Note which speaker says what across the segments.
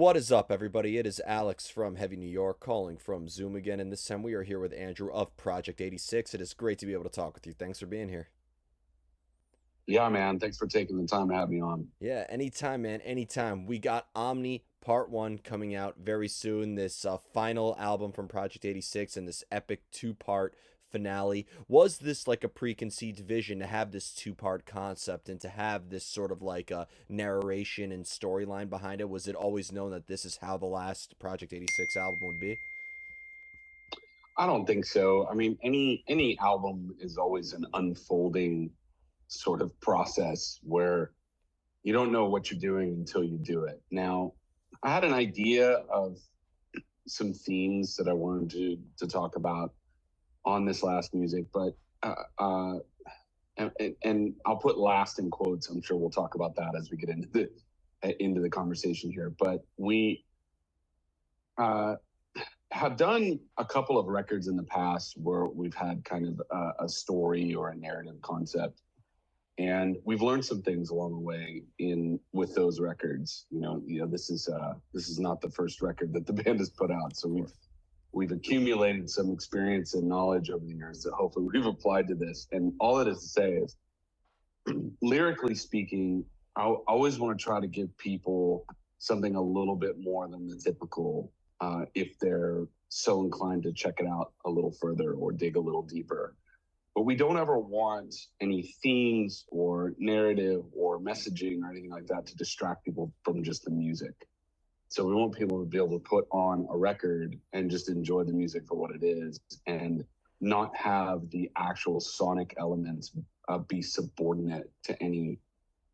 Speaker 1: What is up, everybody? It is Alex from Heavy New York calling from Zoom again, and this time we are here with Andrew of Project 86. It is great to be able to talk with you. Thanks for being here.
Speaker 2: Yeah, man. Thanks for taking the time to have me on.
Speaker 1: Yeah, anytime, man, anytime. We got Omni Part 1 coming out very soon, this final album from Project 86 and this epic two-part finale. Was this like a preconceived vision to have this two-part concept and to have this sort of like a narration and storyline behind it? Was it always known that this is how the last Project 86 album would be?
Speaker 2: I don't think so. I mean, any album is always an unfolding sort of process where you don't know what you're doing until you do it. Now, I had an idea of some themes that I wanted to talk about on this last music, but uh, uh, and I'll put last in quotes. I'm sure we'll talk about that as we get into the conversation here. But we uh, have done a couple of records in the past where we've had kind of a story or a narrative concept, and we've learned some things along the way in with those records. This is not the first record that the band has put out, so we've accumulated some experience and knowledge over the years that hopefully we've applied to this. And all it is to say is, lyrically speaking, I always want to try to give people something a little bit more than the typical, if they're so inclined to check it out a little further or dig a little deeper. But we don't ever want any themes or narrative or messaging or anything like that to distract people from just the music. So we want people to be able to put on a record and just enjoy the music for what it is and not have the actual sonic elements be subordinate to any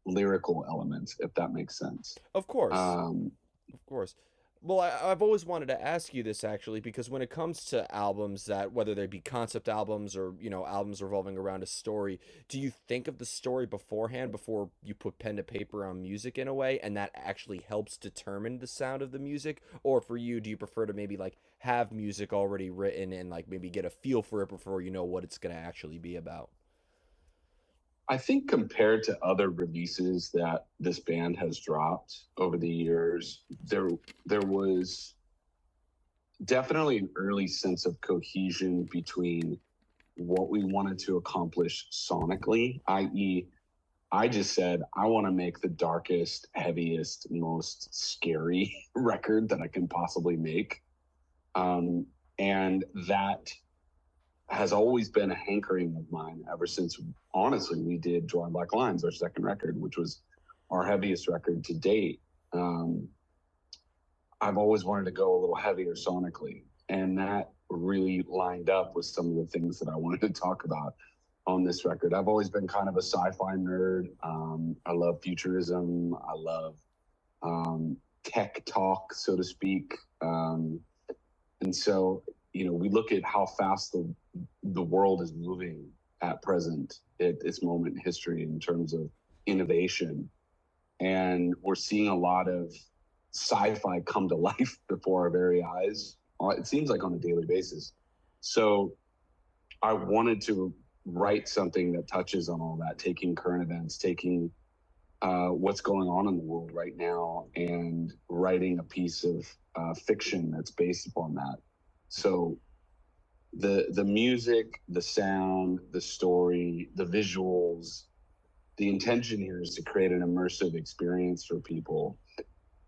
Speaker 2: lyrical elements, if that makes sense.
Speaker 1: Of course.
Speaker 2: Um,
Speaker 1: Of course. Well, I've always wanted to ask you this actually, because when it comes to albums that, whether they be concept albums or, albums revolving around a story, do you think of the story beforehand before you put pen to paper on music in a way, and that actually helps determine the sound of the music? Or for you, do you prefer to maybe like have music already written and like maybe get a feel for it before you know what it's going to actually be about?
Speaker 2: I think compared to other releases that this band has dropped over the years, there was definitely an early sense of cohesion between what we wanted to accomplish sonically, i.e., I just said, I want to make the darkest, heaviest, most scary record that I can possibly make. Um, and that has always been a hankering of mine ever since, honestly, we did Drawing Black Lines, our second record, which was our heaviest record to date. Um, I've always wanted to go a little heavier sonically. And that really lined up with some of the things that I wanted to talk about on this record. I've always been kind of a sci-fi nerd. I love futurism. I love tech talk, so to speak. And so, we look at how fast the world is moving at present at this moment in history in terms of innovation, and we're seeing a lot of sci-fi come to life before our very eyes. It seems like on a daily basis. So I wanted to write something that touches on all that, taking current events, taking what's going on in the world right now, and writing a piece of fiction that's based upon that. So the music, the sound, the story, the visuals, the intention here is to create an immersive experience for people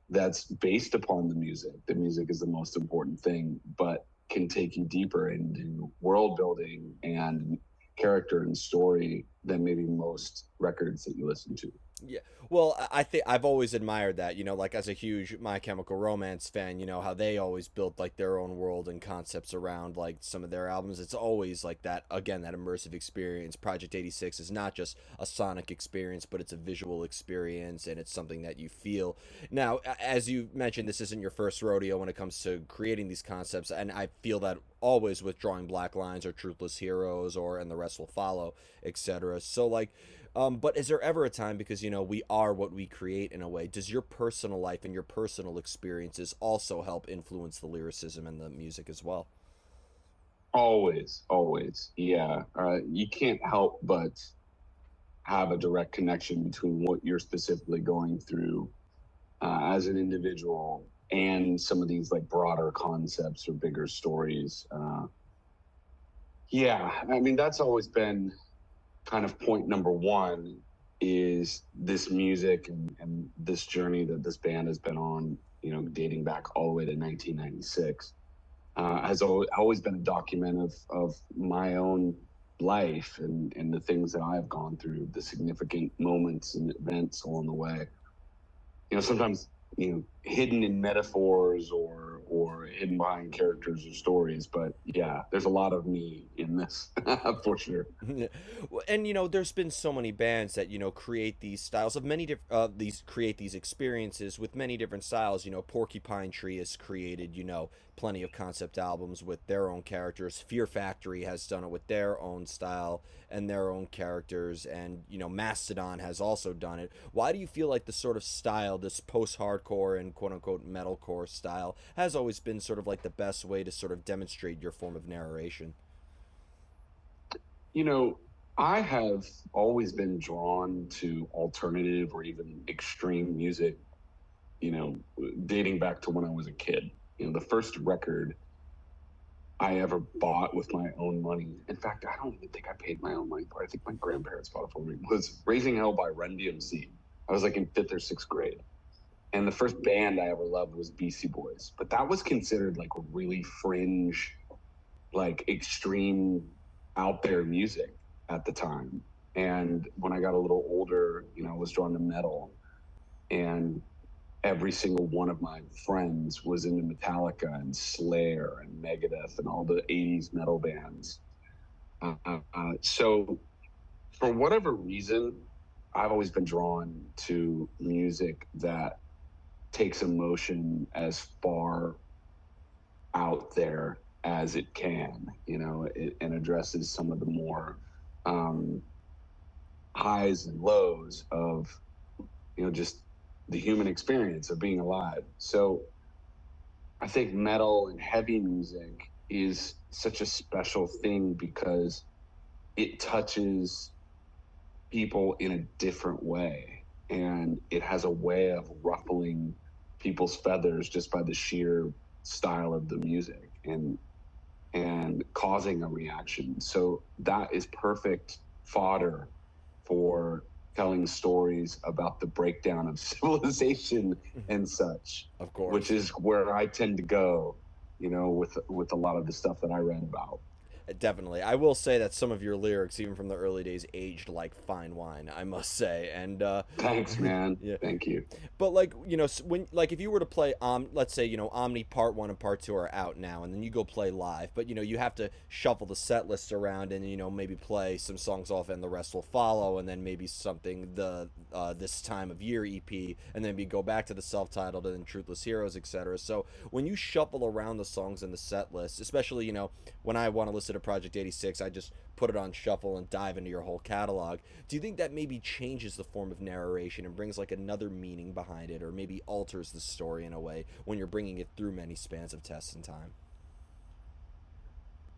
Speaker 2: that's based upon the music. The music is the most important thing, but can take you deeper into world building and character and story than maybe most records that you listen to.
Speaker 1: Yeah. Well, I think I've always admired that, like as a huge My Chemical Romance fan, how they always built like their own world and concepts around like some of their albums. It's always like that, again, that immersive experience. Project 86 is not just a sonic experience, but it's a visual experience and it's something that you feel. Now, as you mentioned, this isn't your first rodeo when it comes to creating these concepts, and I feel that always with Drawing Black Lines or Truthless Heroes or And the Rest Will Follow, etc. So like but is there ever a time, because we are what we create in a way? Does your personal life and your personal experiences also help influence the lyricism and the music as well?
Speaker 2: Always, always. Yeah. You can't help but have a direct connection between what you're specifically going through as an individual and some of these like broader concepts or bigger stories. Yeah, I mean that's always been kind of point number one is this music and this journey that this band has been on, you know, dating back all the way to 1996, has always been a document of my own life and the things that I've gone through, the significant moments and events along the way. You know, sometimes, you know, hidden in metaphors or hidden behind characters or stories, but yeah, there's a lot of me in this for sure.
Speaker 1: And there's been so many bands that create these styles of many different these create these experiences with many different styles. Porcupine Tree has created plenty of concept albums with their own characters. Fear Factory has done it with their own style and their own characters, and Mastodon has also done it. Why do you feel like the sort of style, this post-hardcore and quote-unquote metalcore style, has always been sort of like the best way to sort of demonstrate your form of narration?
Speaker 2: You know, I have always been drawn to alternative or even extreme music, you know, dating back to when I was a kid. You know, the first record I ever bought with my own money, in fact, I don't even think I paid my own money for it. I think my grandparents bought it for me, was Raising Hell by Run DMC. I was like in fifth or sixth grade. And the first band I ever loved was BC Boys. But that was considered like really fringe, like extreme out there music at the time. And when I got a little older, you know, I was drawn to metal, and every single one of my friends was into Metallica and Slayer and Megadeth and all the 80s metal bands. So for whatever reason, I've always been drawn to music that takes emotion as far out there as it can, you know, and addresses some of the more um, highs and lows of, you know, just the human experience of being alive. So I think metal and heavy music is such a special thing because it touches people in a different way, and it has a way of ruffling people's feathers just by the sheer style of the music and causing a reaction. So that is perfect fodder for telling stories about the breakdown of civilization and such,
Speaker 1: Of
Speaker 2: which
Speaker 1: course.
Speaker 2: is where I tend to go, you know, with a lot of the stuff that I read about.
Speaker 1: Definitely. I will say that some of your lyrics, even from the early days, aged like fine wine, I must say. And
Speaker 2: Thanks, man.
Speaker 1: yeah.
Speaker 2: Thank you.
Speaker 1: But like, when like if you were to play let's say, Omni Part 1 and Part 2 are out now, and then you go play live, but you have to shuffle the set list around, and maybe play some songs off and the rest will follow, and then maybe something the this time of year EP, and then we go back to the self-titled and then Truthless Heroes, etc. So when you shuffle around the songs in the set list, especially, when I want to listen to Project 86, I just put it on shuffle and dive into your whole catalog. Do you think that maybe changes the form of narration and brings like another meaning behind it, or maybe alters the story in a way when you're bringing it through many spans of tests and time?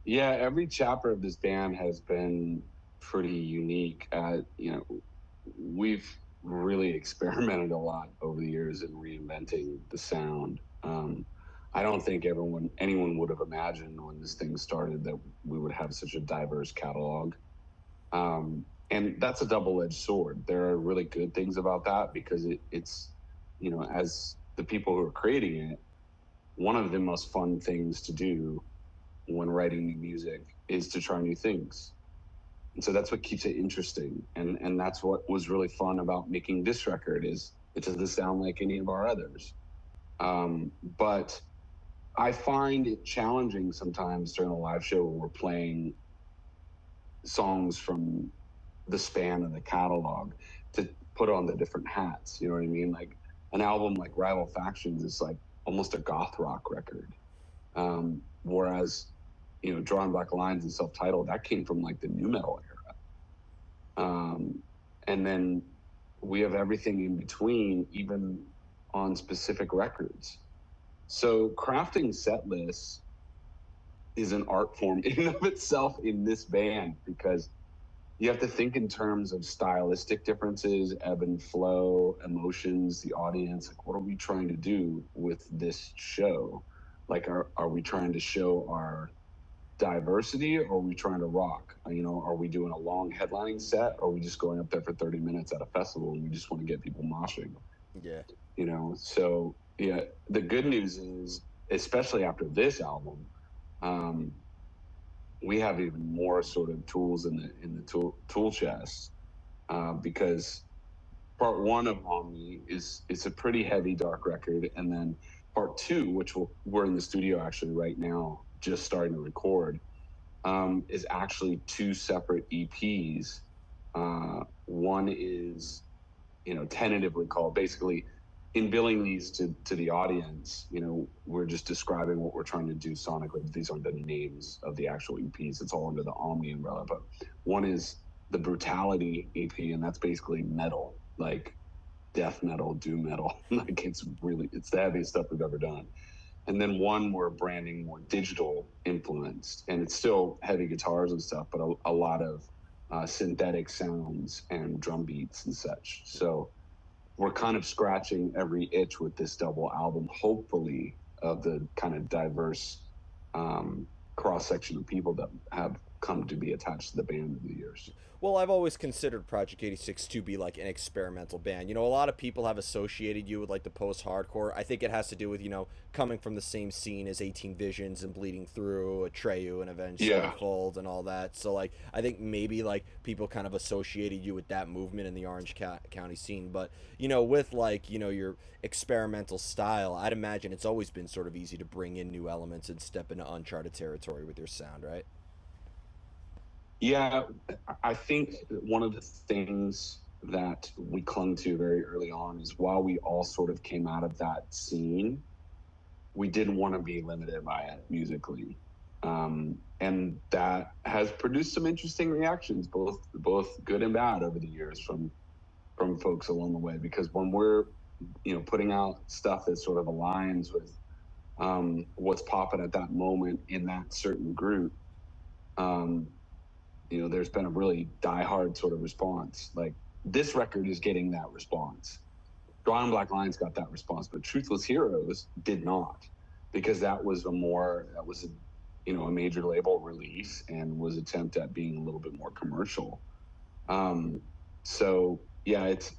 Speaker 2: Yeah, every chapter of this band has been pretty unique. You know, we've really experimented a lot over the years in reinventing the sound. I don't think anyone would have imagined when this thing started that we would have such a diverse catalog. And that's a double-edged sword. There are really good things about that because it's, you know, as the people who are creating it, one of the most fun things to do when writing new music is to try new things. And so that's what keeps it interesting. And that's what was really fun about making this record is it doesn't sound like any of our others. But I find it challenging sometimes during a live show when we're playing songs from the span of the catalog to put on the different hats. You know what I mean? Like an album like Rival Factions is like almost a goth rock record. Whereas, you know, Drawing Black Lines and Self-Titled, that came from like the new metal era. And then we have everything in between, even on specific records. So crafting set lists is an art form in and of itself in this band because you have to think in terms of stylistic differences, ebb and flow, emotions, the audience. Like, what are we trying to do with this show? Like, are we trying to show our diversity, or are we trying to rock? You know, are we doing a long headlining set, or are we just going up there for 30 minutes at a festival and we just want to get people moshing?
Speaker 1: Yeah.
Speaker 2: You know, so yeah, the good news is, especially after this album, um, we have even more sort of tools in the tool chest, because part one of Omni is it's a pretty heavy dark record, and then part two, which we're in the studio actually right now, just starting to record, is actually two separate EPs. One is, you know, tentatively called, basically in billing these to the audience, you know, we're just describing what we're trying to do sonically, but these aren't the names of the actual EPs. It's all under the Omni umbrella. But one is the Brutality EP, and that's basically metal, like death metal, doom metal. Like, it's the heaviest stuff we've ever done. And then one we're branding more digital influenced, and it's still heavy guitars and stuff, but a lot of synthetic sounds and drum beats and such. So we're kind of scratching every itch with this double album, hopefully, of the kind of diverse um, cross section of people that have come to be attached to the band over the years.
Speaker 1: Well, I've always considered Project 86 to be like an experimental band. You know, a lot of people have associated you with like the post hardcore. I think it has to do with, you know, coming from the same scene as 18 Visions and Bleeding Through, Atreyu and Avenged
Speaker 2: Yeah.
Speaker 1: Sevenfold and all that. So, like, I think maybe like people kind of associated you with that movement in the Orange County scene. But, you know, with like, you know, your experimental style, I'd imagine it's always been sort of easy to bring in new elements and step into uncharted territory with your sound, right?
Speaker 2: Yeah, I think one of the things that we clung to very early on is, while we all sort of came out of that scene, we didn't want to be limited by it musically. And that has produced some interesting reactions, both good and bad, over the years from folks along the way. Because when we're, you know, putting out stuff that sort of aligns with what's popping at that moment in that certain group, um, you know, there's been a really diehard sort of response. Like, this record is getting that response. Drawing Black Lines got that response, but Truthless Heroes did not, because that was a, you know, a major label release and was attempt at being a little bit more commercial. Um, so yeah, it's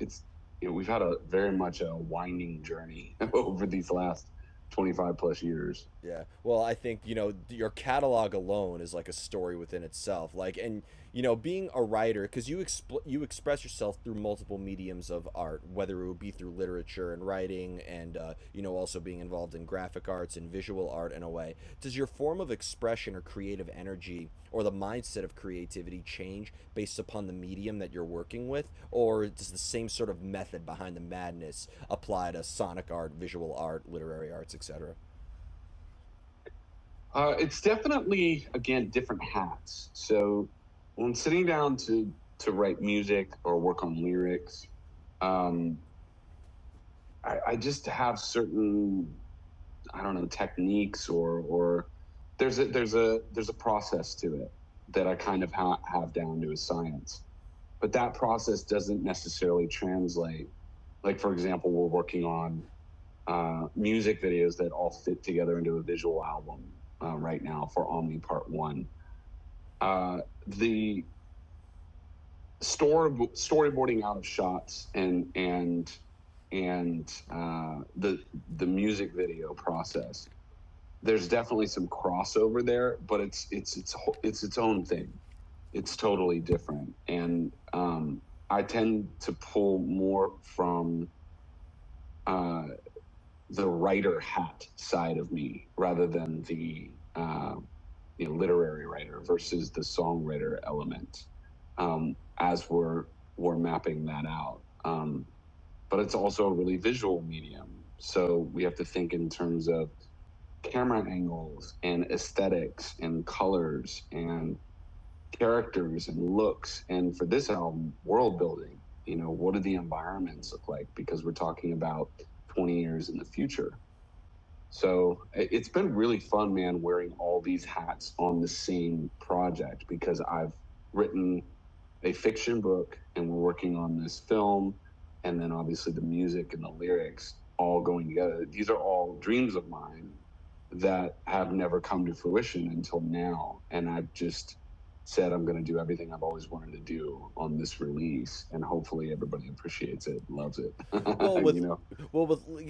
Speaker 2: you know, we've had a very much a winding journey over these last 25 plus years.
Speaker 1: Yeah. Well, I think, you know, your catalog alone is like a story within itself. Like, and, you know, being a writer, because you express yourself through multiple mediums of art, whether it would be through literature and writing and, you know, also being involved in graphic arts and visual art in a way. Does your form of expression or creative energy or the mindset of creativity change based upon the medium that you're working with? Or does the same sort of method behind the madness apply to sonic art, visual art, literary arts, etc.?
Speaker 2: It's definitely, again, different hats. So when sitting down to write music or work on lyrics, um, I just have certain, I don't know, techniques, or there's a process to it that I kind of have down to a science. But that process doesn't necessarily translate. Like, for example, we're working on music videos that all fit together into a visual album right now for Omni Part One. The storyboarding out of shots and the music video process, there's definitely some crossover there, but it's its own thing. It's totally different, and I tend to pull more from uh, the writer hat side of me rather than the you know, literary writer versus the songwriter element, as we're mapping that out. But it's also a really visual medium, so we have to think in terms of camera angles and aesthetics and colors and characters and looks. And for this album, world building. You know, what do the environments look like? Because we're talking about 20 years in the future. So it's been really fun, man, wearing all these hats on the same project, because I've written a fiction book and we're working on this film, and then obviously the music and the lyrics all going together. These are all dreams of mine that have never come to fruition until now. And I've just said I'm going to do everything I've always wanted to do on this release, and hopefully everybody appreciates it, loves it.
Speaker 1: Well,
Speaker 2: you
Speaker 1: with
Speaker 2: know,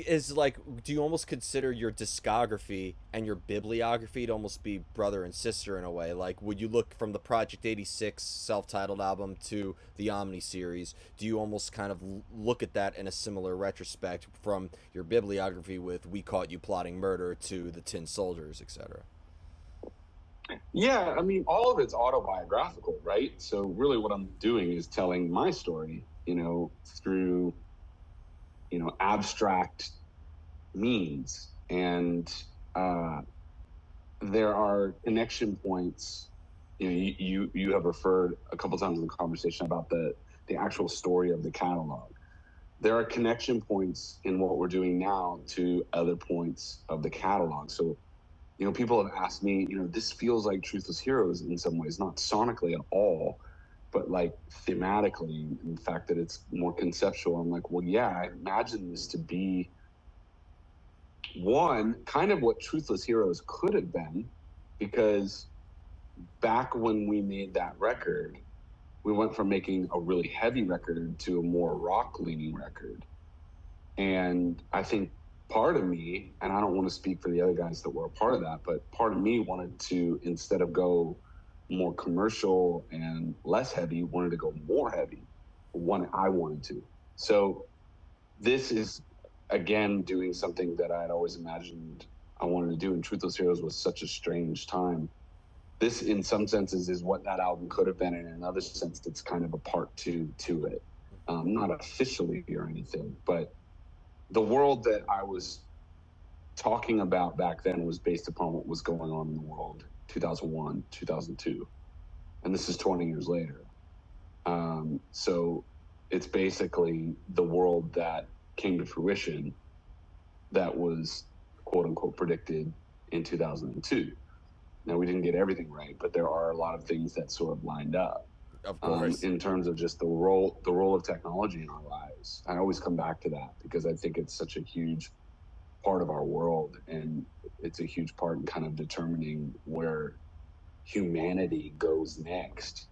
Speaker 1: is like, do you almost consider your discography and your bibliography to almost be brother and sister in a way? Like, would you look from the Project 86 self-titled album to the Omni series? Do you almost kind of look at that in a similar retrospect from your bibliography with We Caught You Plotting Murder to The Tin Soldiers, etc.?
Speaker 2: yeah, I mean, all of it's autobiographical, right? So really, what I'm doing is telling my story, through abstract means, and uh, there are connection points. You have referred a couple times in the conversation about the actual story of the catalog. There are connection points in what we're doing now to other points of the catalog. So, people have asked me, this feels like Truthless Heroes in some ways, not sonically at all, but like thematically, in the fact that it's more conceptual. I'm like, well, yeah, I imagine this to be one kind of what Truthless Heroes could have been, because back when we made that record, we went from making a really heavy record to a more rock leaning record. And I think part of me, and I don't want to speak for the other guys that were a part of that, but part of me wanted to, instead of go more commercial and less heavy, wanted to go more heavy. I wanted to. So this is again doing something that I had always imagined I wanted to do. And Truthless Heroes was such a strange time. This, in some senses, is what that album could have been. And in another sense, it's kind of a part two to it. Not officially or anything, but the world that I was talking about back then was based upon what was going on in the world 2001, 2002. And this is 20 years later. So it's basically the world that came to fruition that was quote unquote predicted in 2002. Now, we didn't get everything right, but there are a lot of things that sort of lined up.
Speaker 1: Of course.
Speaker 2: In terms of just the role of technology in our lives. I always come back to that because I think it's such a huge part of our world, and it's a huge part in kind of determining where humanity goes next.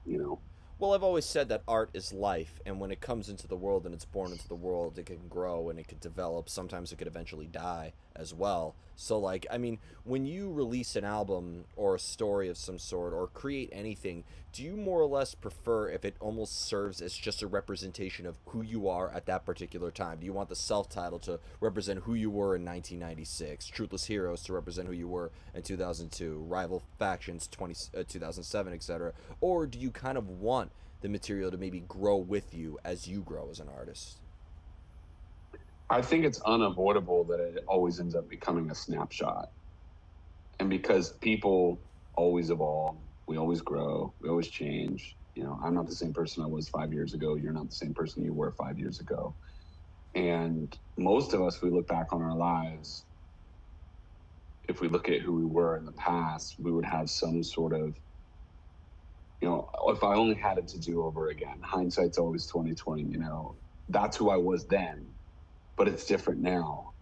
Speaker 1: Well, I've always said that art is life, and when it comes into the world and it's born into the world, it can grow and it can develop. Sometimes it could eventually die as well. So, like, I mean, when you release an album or a story of some sort or create anything, do you more or less prefer if it almost serves as just a representation of who you are at that particular time? Do you want the self title to represent who you were in 1996, Truthless Heroes to represent who you were in 2002, Rival Factions 2007, etc.? Or do you kind of want the material to maybe grow with you as you grow as an artist?
Speaker 2: I think it's unavoidable that it always ends up becoming a snapshot. And because people always evolve, we always grow, we always change. I'm not the same person I was 5 years ago. You're not the same person you were 5 years ago. And most of us, we look back on our lives, if we look at who we were in the past, we would have some sort of, if I only had it to do over again, hindsight's always 2020, that's who I was then, but it's different now.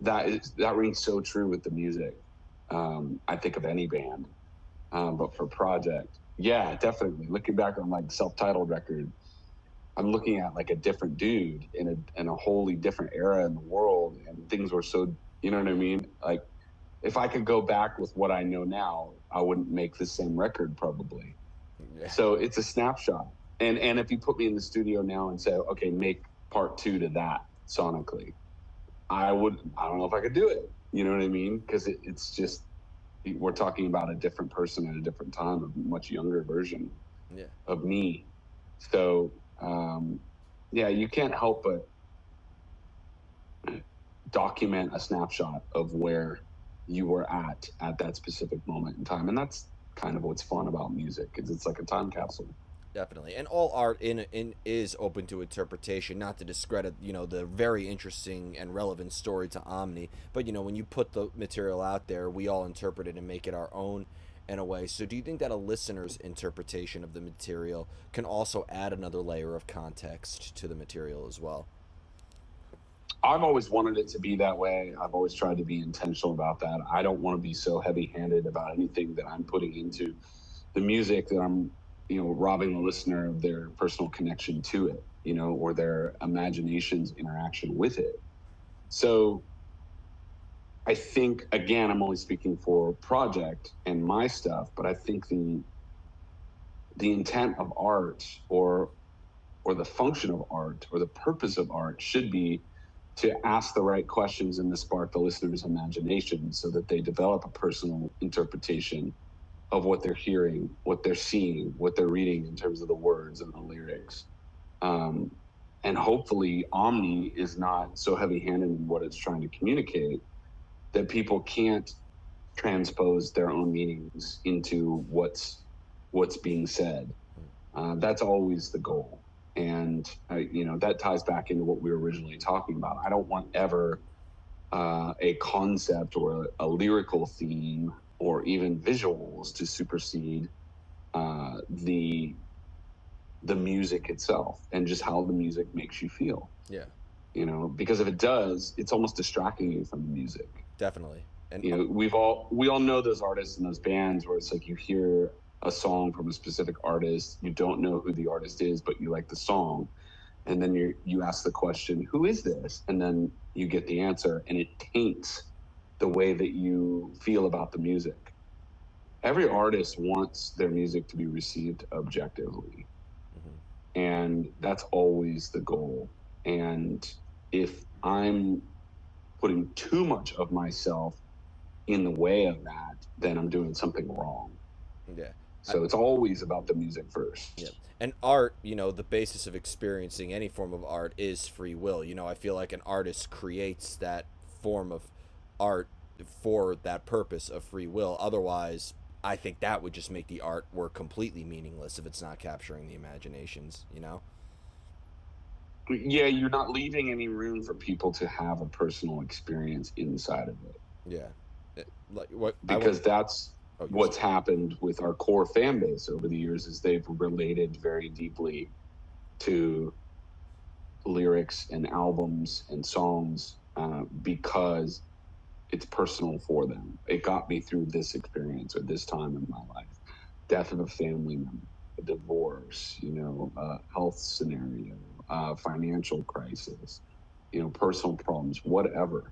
Speaker 2: That rings so true with the music. I think of any band, but for Project, yeah, definitely. Looking back on like self-titled record, I'm looking at like a different dude in a wholly different era in the world, and things were so, you know what I mean? Like, if I could go back with what I know now, I wouldn't make the same record probably.
Speaker 1: Yeah.
Speaker 2: So it's a snapshot. And if you put me in the studio now and say, okay, make part two to that sonically, I don't know if I could do it. You know what I mean? Because it's just, we're talking about a different person at a different time, a much younger version
Speaker 1: Yeah.
Speaker 2: of me. So, yeah, you can't help but document a snapshot of where you were at that specific moment in time. And that's kind of what's fun about music, is it's like a time capsule.
Speaker 1: Definitely, and all art in is open to interpretation. Not to discredit, the very interesting and relevant story to Omni, but when you put the material out there, we all interpret it and make it our own. in a way. So do you think that a listener's interpretation of the material can also add another layer of context to the material as well?
Speaker 2: I've always wanted it to be that way. I've always tried to be intentional about that. I don't want to be so heavy-handed about anything that I'm putting into the music that I'm, robbing the listener of their personal connection to it, or their imagination's interaction with it. So I think, again, I'm only speaking for project and my stuff, but I think the intent of art, or the function of art, or the purpose of art should be to ask the right questions and to spark the listener's imagination so that they develop a personal interpretation of what they're hearing, what they're seeing, what they're reading in terms of the words and the lyrics. Um, and hopefully, Omni is not so heavy handed in what it's trying to communicate that people can't transpose their own meanings into what's being said. That's always the goal. And that ties back into what we were originally talking about. I don't want ever a concept or a lyrical theme or even visuals to supersede the music itself and just how the music makes you feel.
Speaker 1: Yeah,
Speaker 2: Because if it does, it's almost distracting you from the music.
Speaker 1: definitely. And
Speaker 2: We all know those artists and those bands where it's like you hear a song from a specific artist, you don't know who the artist is, but you like the song, and then you ask the question, who is this? And then you get the answer, and it taints the way that you feel about the music. Every artist wants their music to be received objectively, and that's always the goal. And if I'm putting too much of myself in the way of that, then I'm doing something wrong.
Speaker 1: yeah.
Speaker 2: So it's always about the music first.
Speaker 1: Yeah. And art, the basis of experiencing any form of art is free will. I feel like an artist creates that form of art for that purpose of free will. Otherwise, I think that would just make the artwork completely meaningless if it's not capturing the imaginations.
Speaker 2: Yeah, you're not leaving any room for people to have a personal experience inside of it.
Speaker 1: Yeah. Like what
Speaker 2: because that's
Speaker 1: oh,
Speaker 2: what's happened with our core fan base over the years is they've related very deeply to lyrics and albums and songs because it's personal for them. It got me through this experience or this time in my life. Death of a family member, a divorce, health scenario, financial crisis, personal problems, whatever.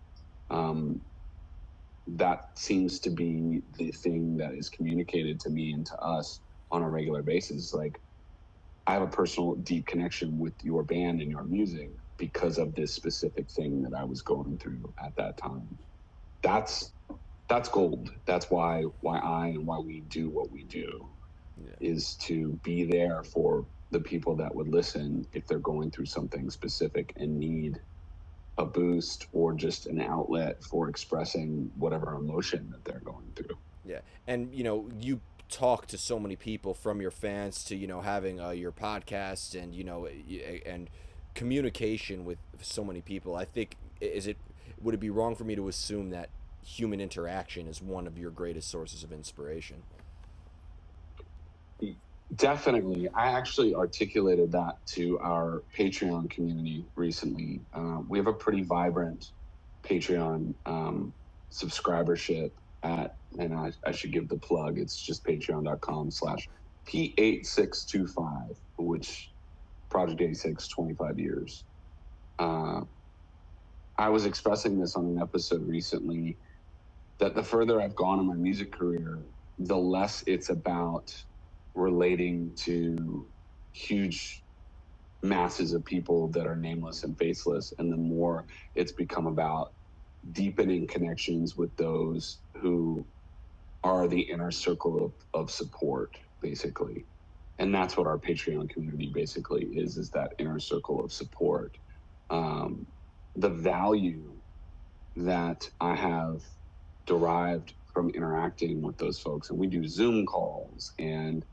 Speaker 2: Um, that seems to be the thing that is communicated to me and to us on a regular basis. Like, I have a personal deep connection with your band and your music because of this specific thing that I was going through at that time. That's gold. That's why I and why we do what we do, is to be there for the people that would listen if they're going through something specific and need a boost or just an outlet for expressing whatever emotion that they're going through.
Speaker 1: Yeah. And you talk to so many people, from your fans to having your podcast, and and communication with so many people. I think, would it be wrong for me to assume that human interaction is one of your greatest sources of inspiration?
Speaker 2: Definitely. I actually articulated that to our Patreon community recently. We have a pretty vibrant Patreon subscribership and I should give the plug. It's just patreon.com/P8625, which Project 86, 25 years. I was expressing this on an episode recently that the further I've gone in my music career, the less it's about relating to huge masses of people that are nameless and faceless, and the more it's become about deepening connections with those who are the inner circle of support, basically. And that's what our Patreon community basically is that inner circle of support. The value that I have derived from interacting with those folks, and we do Zoom calls and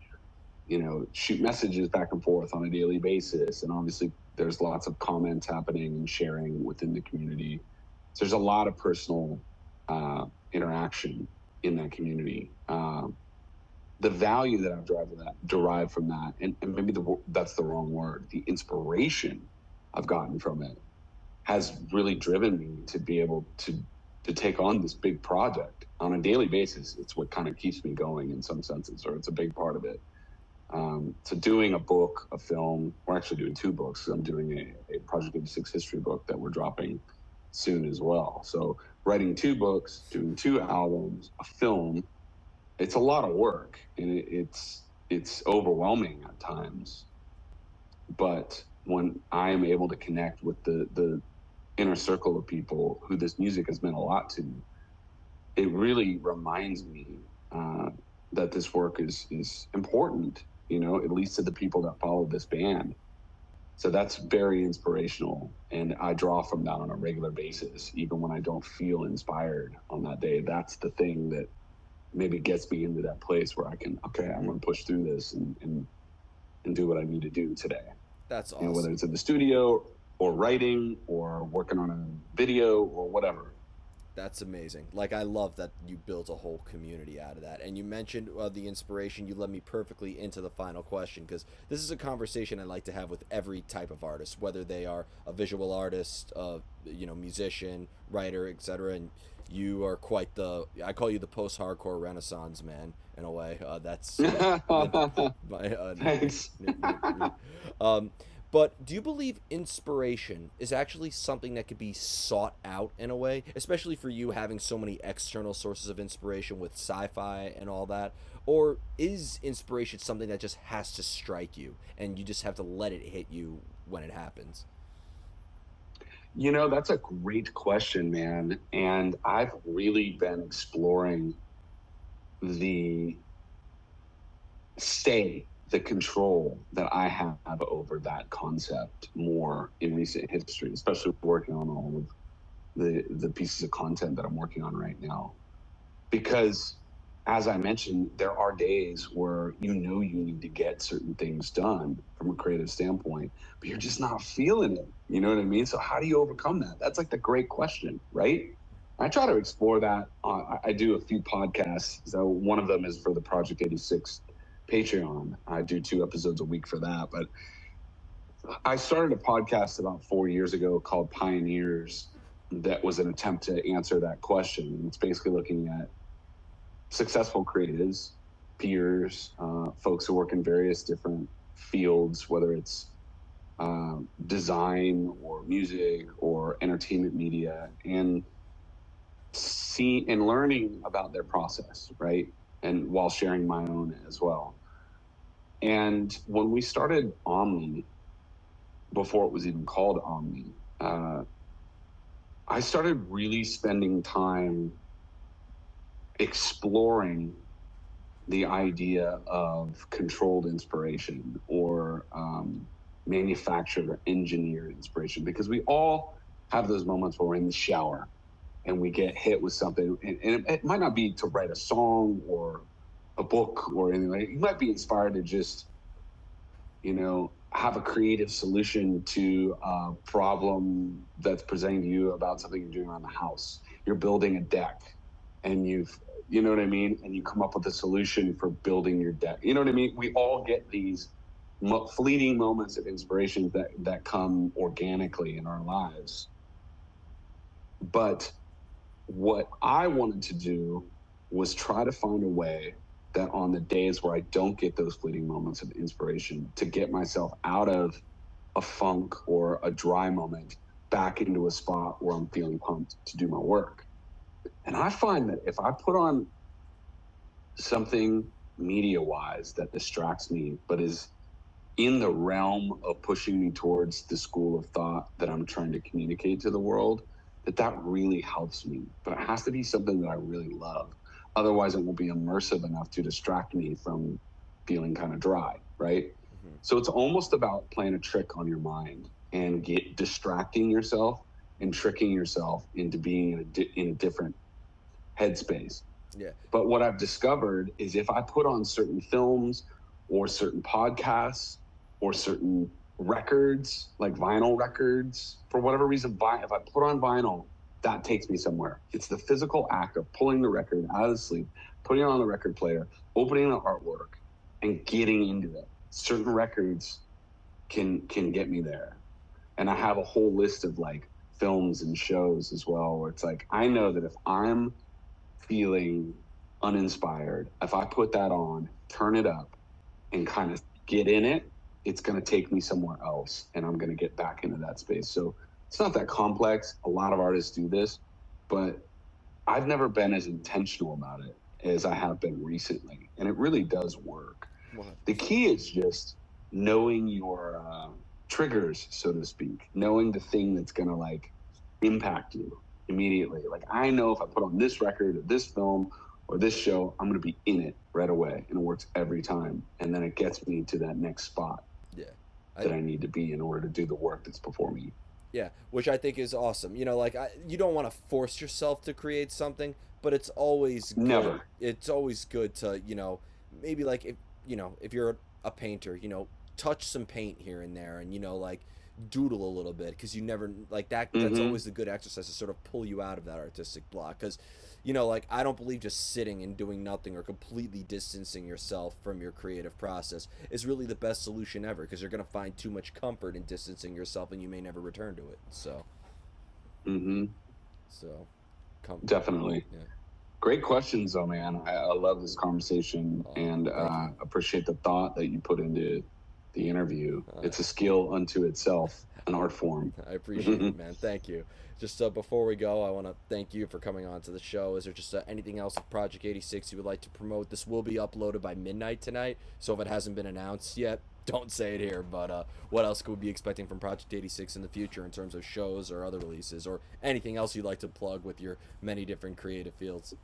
Speaker 2: shoot messages back and forth on a daily basis, and obviously there's lots of comments happening and sharing within the community. So there's a lot of personal interaction in that community. the value that I've derived from that, and maybe that's the wrong word, the inspiration I've gotten from it has really driven me to be able to take on this big project on a daily basis. It's what kind of keeps me going in some senses, or it's a big part of it. So doing a book, a film, we're actually doing two books. I'm doing a Project 86 history book that we're dropping soon as well. So writing two books, doing two albums, a film, it's a lot of work, and it's overwhelming at times. But when I am able to connect with the inner circle of people who this music has meant a lot to, it really reminds me that this work is important, at least to the people that follow this band. So that's very inspirational, and I draw from that on a regular basis, even when I don't feel inspired on that day. That's the thing that maybe gets me into that place where I can, okay, I'm going to push through this and do what I need to do today.
Speaker 1: That's awesome.
Speaker 2: Whether it's in the studio or writing or working on a video or whatever.
Speaker 1: That's amazing. Like, I love that you built a whole community out of that. And you mentioned the inspiration. You led me perfectly into the final question, because this is a conversation I like to have with every type of artist, whether they are a visual artist, musician, writer, etc. And you are quite I call you the post-hardcore renaissance man in a way. That's my,
Speaker 2: Thanks.
Speaker 1: But do you believe inspiration is actually something that could be sought out in a way, especially for you having so many external sources of inspiration with sci-fi and all that? Or is inspiration something that just has to strike you and you just have to let it hit you when it happens?
Speaker 2: That's a great question, man. And I've really been exploring the control that I have over that concept more in recent history, especially working on all of the pieces of content that I'm working on right now. Because as I mentioned, there are days where you need to get certain things done from a creative standpoint, but you're just not feeling it. You know what I mean? So how do you overcome that? That's like the great question, right? I try to explore that. I do a few podcasts. So one of them is for the Project 86 Patreon. I do 2 episodes a week for that. But I started a podcast about 4 years ago called Pioneers that was an attempt to answer that question. It's basically looking at successful creatives, peers, folks who work in various different fields, whether it's design or music or entertainment media, and learning about their process, right? And while sharing my own as well. And when we started Omni, before it was even called Omni, I started really spending time exploring the idea of controlled inspiration or manufactured or engineered inspiration, because we all have those moments where we're in the shower and we get hit with something, and it might not be to write a song or a book or anything like that. You might be inspired to just, have a creative solution to a problem that's presenting to you about something you're doing around the house. You're building a deck, and you know what I mean? And you come up with a solution for building your deck. You know what I mean? We all get these fleeting moments of inspiration that come organically in our lives. But what I wanted to do was try to find a way that on the days where I don't get those fleeting moments of inspiration, to get myself out of a funk or a dry moment back into a spot where I'm feeling pumped to do my work. And I find that if I put on something media-wise that distracts me, but is in the realm of pushing me towards the school of thought that I'm trying to communicate to the world, that really helps me. But it has to be something that I really love. Otherwise, it won't be immersive enough to distract me from feeling kind of dry, right? Mm-hmm. So it's almost about playing a trick on your mind and distracting yourself and tricking yourself into being in a different headspace.
Speaker 1: Yeah.
Speaker 2: But what I've discovered is if I put on certain films or certain podcasts or certain records, like vinyl records, for whatever reason, if I put on vinyl, that takes me somewhere. It's the physical act of pulling the record out of the sleeve, putting it on the record player, opening the artwork, and getting into it. Certain records can get me there. And I have a whole list of like films and shows as well where it's like I know that if I'm feeling uninspired, if I put that on, turn it up, and kind of get in it, it's going to take me somewhere else, and I'm going to get back into that space. So it's not that complex. A lot of artists do this, but I've never been as intentional about it as I have been recently, and it really does work.
Speaker 1: What?
Speaker 2: The key is just knowing your triggers, so to speak, knowing the thing that's going to like impact you immediately. Like I know if I put on this record or this film or this show, I'm going to be in it right away, and it works every time. And then it gets me to that next spot
Speaker 1: Yeah.
Speaker 2: that I need to be in order to do the work that's before me.
Speaker 1: Yeah, which I think is awesome. You know, like you don't want to force yourself to create something, but it's always good.
Speaker 2: Never.
Speaker 1: It's always good to, maybe like if, if you're a painter, touch some paint here and there and like doodle a little bit because you never like that that's
Speaker 2: Mm-hmm.
Speaker 1: always a good exercise to sort of pull you out of that artistic block cuz like I don't believe just sitting and doing nothing or completely distancing yourself from your creative process is really the best solution ever because you're going to find too much comfort in distancing yourself and you may never return to it. So
Speaker 2: Mm-hmm.
Speaker 1: so,
Speaker 2: Definitely.
Speaker 1: yeah.
Speaker 2: Great questions, though, man. I love this conversation and
Speaker 1: Thank you.
Speaker 2: appreciate the thought that you put into the interview.
Speaker 1: Uh,
Speaker 2: It's a skill unto itself, an art form.
Speaker 1: I appreciate it, man. Thank you. Just before we go, I want to thank you for coming on to the show. Is there just anything else with Project 86 you would like to promote? This will be uploaded by midnight tonight, so if it hasn't been announced yet, don't say it here. But what else could we be expecting from Project 86 in the future in terms of shows or other releases or anything else you'd like to plug with your many different creative fields?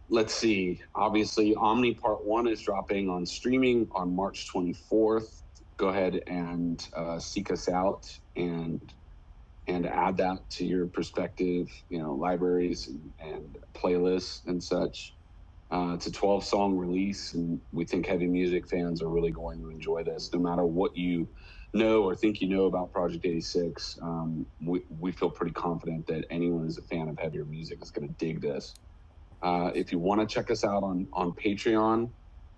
Speaker 2: Let's see. Obviously, Omni Part 1 is dropping on streaming on March 24th. Go ahead and seek us out and add that to your perspective, libraries and playlists and such. It's a 12-song release, and we think heavy music fans are really going to enjoy this. No matter what you know or think you know about Project 86, we feel pretty confident that anyone who's a fan of heavier music is going to dig this. If you want to check us out on Patreon,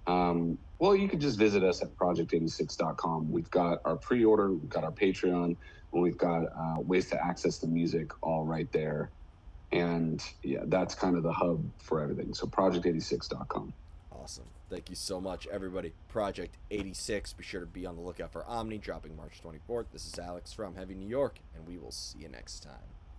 Speaker 2: well, you can just visit us at project86.com. We've got our pre-order, we've got our Patreon, and we've got ways to access the music all right there. And yeah, that's kind of the hub for everything. So project86.com.
Speaker 1: Awesome. Thank you so much, everybody. Project 86. Be sure to be on the lookout for Omni dropping March 24th. This is Alex from Heavy New York, and we will see you next time.